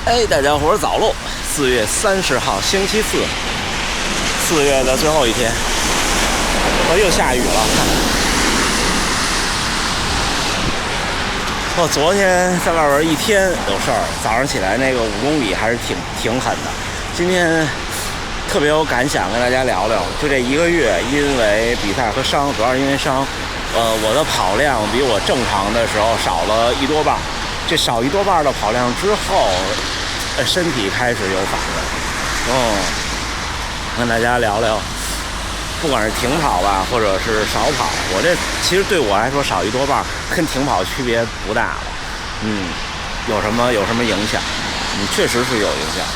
哎，大家伙儿早喽！4月30号，星期四，4月的最后一天，又下雨了。我昨天在外边一天有事儿，早上起来那个5公里还是挺狠的。今天特别有感想，跟大家聊聊。就这1个月，因为比赛和伤，主要是因为伤，我的跑量比我正常的时候少了1多磅。这少1多磅的跑量之后，身体开始有反应。跟大家聊聊，不管是停跑吧，或者是少跑，我这其实对我来说少1多磅跟停跑区别不大了。有什么影响？确实是有影响，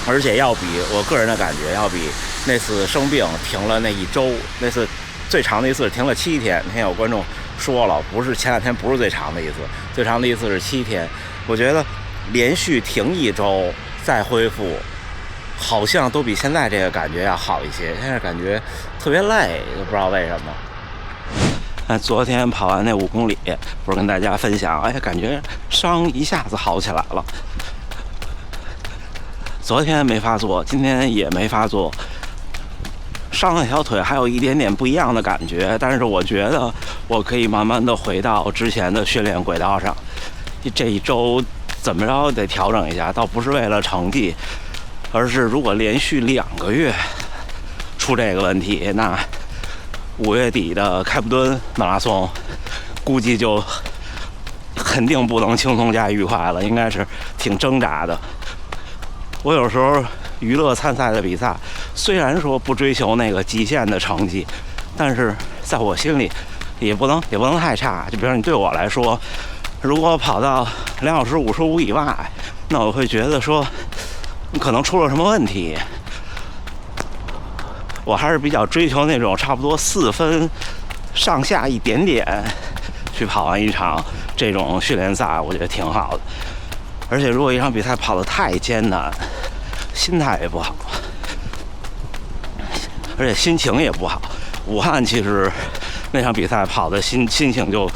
而且要比我个人的感觉要比那次生病停了那1周，那次最长的一次停了7天。那天有观众说了，不是前2天不是最长的一次，最长的一次是7天。我觉得连续停1周再恢复，好像都比现在这个感觉要好一些。现在感觉特别累，都不知道为什么。昨天跑完那5公里，不是跟大家分享，感觉伤一下子好起来了。昨天没发作，今天也没发作。伤了条腿还有一点点不一样的感觉，但是我觉得我可以慢慢的回到之前的训练轨道上。这1周怎么着得调整一下，倒不是为了成绩，而是如果连续2个月出这个问题，那5月底的开普敦马拉松估计就肯定不能轻松加愉快了，应该是挺挣扎的。我有时候娱乐参赛的比赛，虽然说不追求那个极限的成绩，但是在我心里也不能太差。就比如你对我来说，如果跑到2小时55以外，那我会觉得说可能出了什么问题。我还是比较追求那种差不多4分上下一点点去跑完一场这种训练赛，我觉得挺好的。而且如果一场比赛跑得太艰难，心态也不好，而且心情也不好。武汉其实那场比赛跑的心情就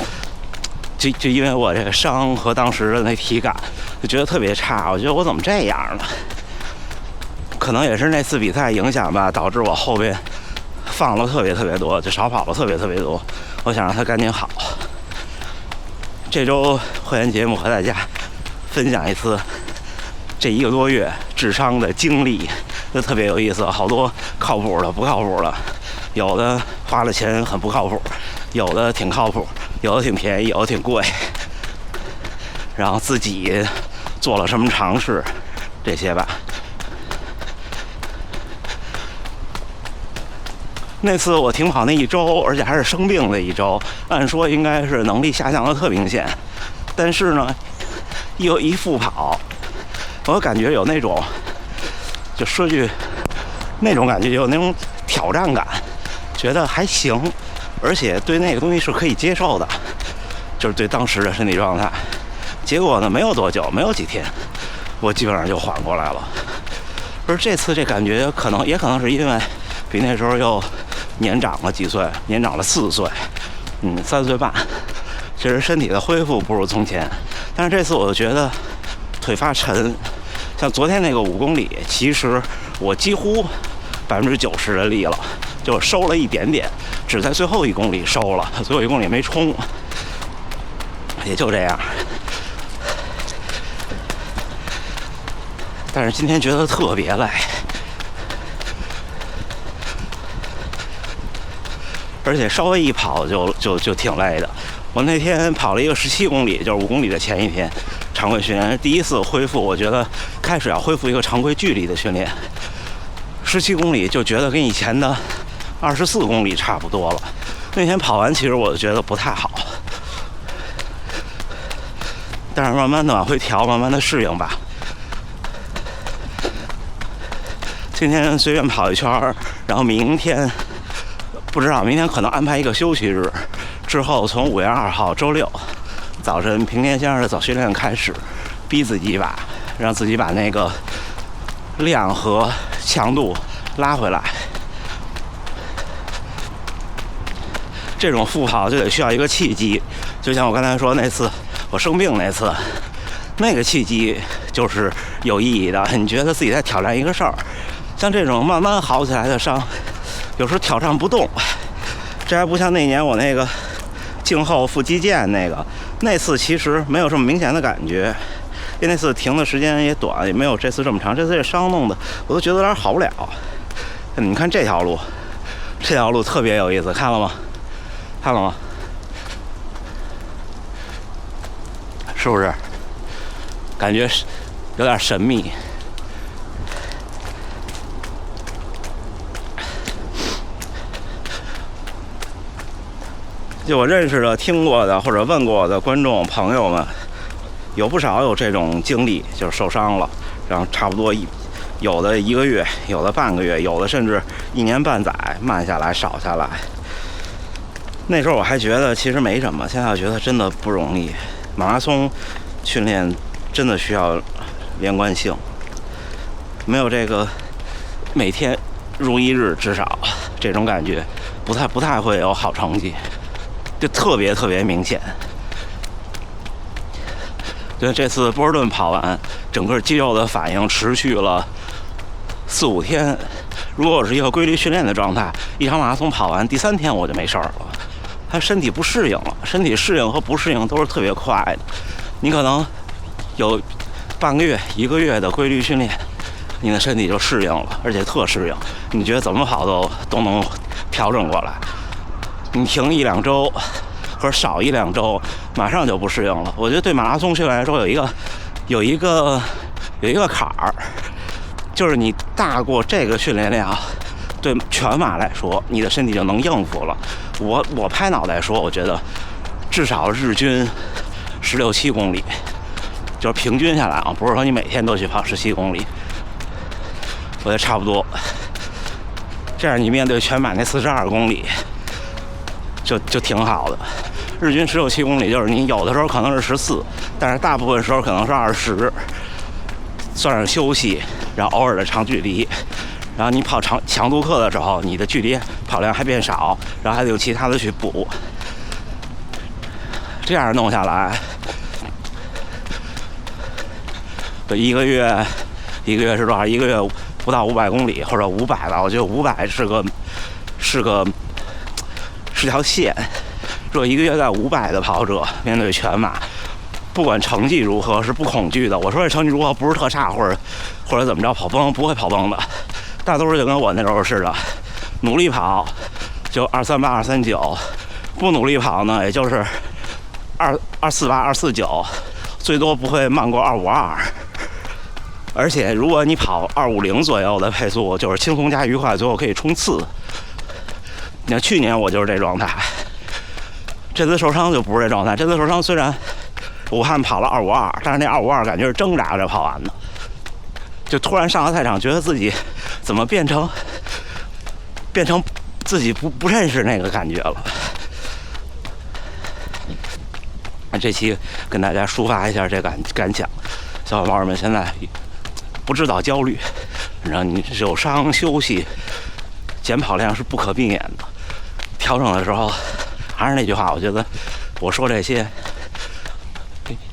因为我这个伤和当时的那体感，就觉得特别差。我觉得我怎么这样呢？可能也是那次比赛影响吧，导致我后边放了特别多，就少跑了特别多。我想让它赶紧好。这周会员节目和大家分享一次这1个多月治伤的经历，就特别有意思。好多靠谱的，不靠谱的，有的花了钱很不靠谱，有的挺靠谱，有的挺便宜，有的挺贵。然后自己做了什么尝试，这些吧。那次我停跑那1周，而且还是生病的1周，按说应该是能力下降的特明显，但是呢，一复跑，我感觉有那种，就说句那种感觉，有那种挑战感，觉得还行，而且对那个东西是可以接受的，就是对当时的身体状态。结果呢，没有多久，没有几天，我基本上就缓过来了。而这次这感觉也可能是因为比那时候又年长了几岁，年长了4岁，3岁半。其实身体的恢复不如从前，但是这次我就觉得腿发沉。像昨天那个5公里，其实我几乎90%的力了，就收了一点点，只在最后1公里收了，最后1公里没冲，也就这样。但是今天觉得特别累，而且稍微一跑就挺累的。我那天跑了一个17公里，就是5公里的前一天，常规训练第一次恢复，我觉得开始要恢复一个常规距离的训练。17公里就觉得跟以前的24公里差不多了。那天跑完，其实我就觉得不太好，但是慢慢的往回调，慢慢的适应吧。今天随便跑一圈，然后明天不知道，明天可能安排一个休息日，之后从5月2号周6早晨平天先生的早训练开始，逼自己一把，让自己把那个量和强度拉回来。这种复跑就得需要一个契机，就像我刚才说那次我生病那次，那个契机就是有意义的，你觉得自己在挑战一个事儿。像这种慢慢好起来的伤，有时候挑战不动。这还不像那年我那个颈后腹肌腱那次其实没有这么明显的感觉，因为那次停的时间也短，也没有这次这么长。这次这伤弄的我都觉得有点好不了。你看这条路特别有意思，看了吗？是不是感觉有点神秘？就我认识的、听过的或者问过的观众朋友们，有不少有这种经历，就是受伤了，然后差不多有的1个月，有的半个月，有的甚至1年半载，慢下来、少下来。那时候我还觉得其实没什么，现在我觉得真的不容易。马拉松训练真的需要连贯性，没有这个每天如一日，至少这种感觉不太会有好成绩，就特别明显。就这次波士顿跑完，整个肌肉的反应持续了4、5天。如果我是一个规律训练的状态，一场马拉松跑完第3天我就没事儿了。他身体不适应了，身体适应和不适应都是特别快的。你可能有半个月、1个月的规律训练，你的身体就适应了，而且特适应。你觉得怎么跑都能调整过来。你停1、2周，或者少1、2周，马上就不适应了。我觉得对马拉松训练来说有一个坎儿，就是你大过这个训练量，对全马来说，你的身体就能应付了。我拍脑袋说，我觉得至少日均16、17公里，就是平均下来啊，不是说你每天都去跑17公里，我觉得差不多。这样你面对全马那42公里，就挺好的。日均16、17公里，就是你有的时候可能是14，但是大部分时候可能是20，算上休息，然后偶尔的长距离。然后你跑强度课的时候，你的距离跑量还变少，然后还得有其他的去补。这样弄下来，1个月是多少？1个月不到500公里，或者500吧。我觉得500是条线。如果1个月在500的跑者面对全马，不管成绩如何，是不恐惧的。我说这成绩如何不是特差，或者怎么着，跑崩不会跑崩的。大多数就跟我那时候似的，努力跑就238、239，不努力跑呢，也就是248、249，最多不会慢过252。而且如果你跑250左右的配速，就是轻松加愉快，最后可以冲刺。你看去年我就是这状态，这次受伤就不是这状态。这次受伤虽然武汉跑了252，但是那252感觉是挣扎着跑完的。就突然上了赛场，觉得自己怎么变成自己不认识那个感觉了。这期跟大家抒发一下这感想，小伙伴们现在不制造焦虑，然后你有伤休息，减跑量是不可避免的。调整的时候，还是那句话，我觉得我说这些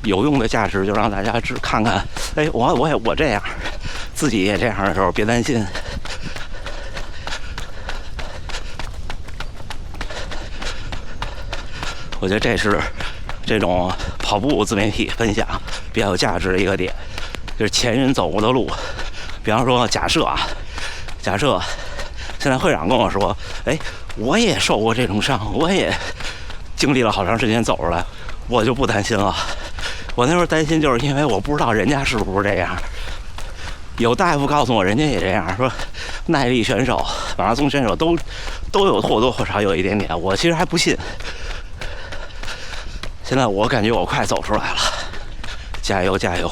有用的价值，就让大家看看，哎，我这样。自己也这样的时候，别担心。我觉得这是这种跑步自媒体分享比较有价值的一个点，就是前人走过的路。比方说，假设现在会长跟我说，哎，我也受过这种伤，我也经历了好长时间走出来，我就不担心了。我那时候担心，就是因为我不知道人家是不是这样。有大夫告诉我，人家也这样说，耐力选手、马拉松选手都有或多或少有一点点。我其实还不信。现在我感觉我快走出来了，加油加油！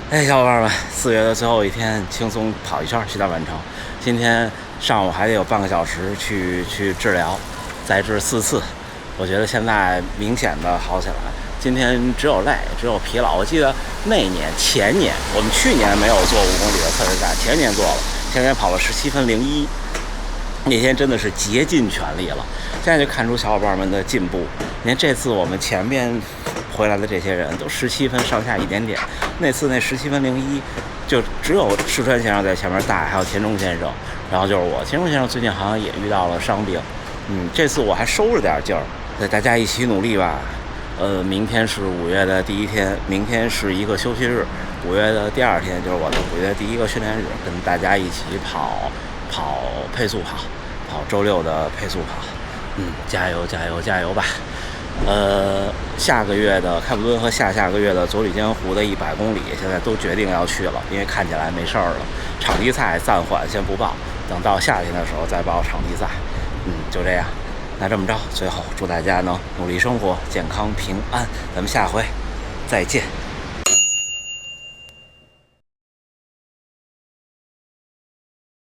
哎，小伙伴们，4月的最后一天，轻松跑一圈，去到完成。今天上午还得有半个小时去治疗，再治4次。我觉得现在明显的好起来。今天只有累，只有疲劳。我记得前年我们去年没有做5公里的测试赛，前年做了，前年跑了17分01，那天真的是竭尽全力了。现在就看出小伙伴们的进步。你看这次我们前面回来的这些人都17分上下一点点。那次那17分01，就只有石川先生在前面带，还有田中先生，然后就是我。田中先生最近好像也遇到了伤病，这次我还收着点劲儿，大家一起努力吧。明天是5月的第1天，明天是一个休息日，5月的第2天就是我的5月第1个训练日，跟大家一起跑配速跑周6的配速跑。加油加油加油吧！下个月的开普敦和下个月的佐里间湖的100公里，现在都决定要去了，因为看起来没事儿了。场地赛暂缓先不报，等到夏天的时候再报场地赛。就这样。那这么着，最后祝大家能努力生活，健康平安。咱们下回再见。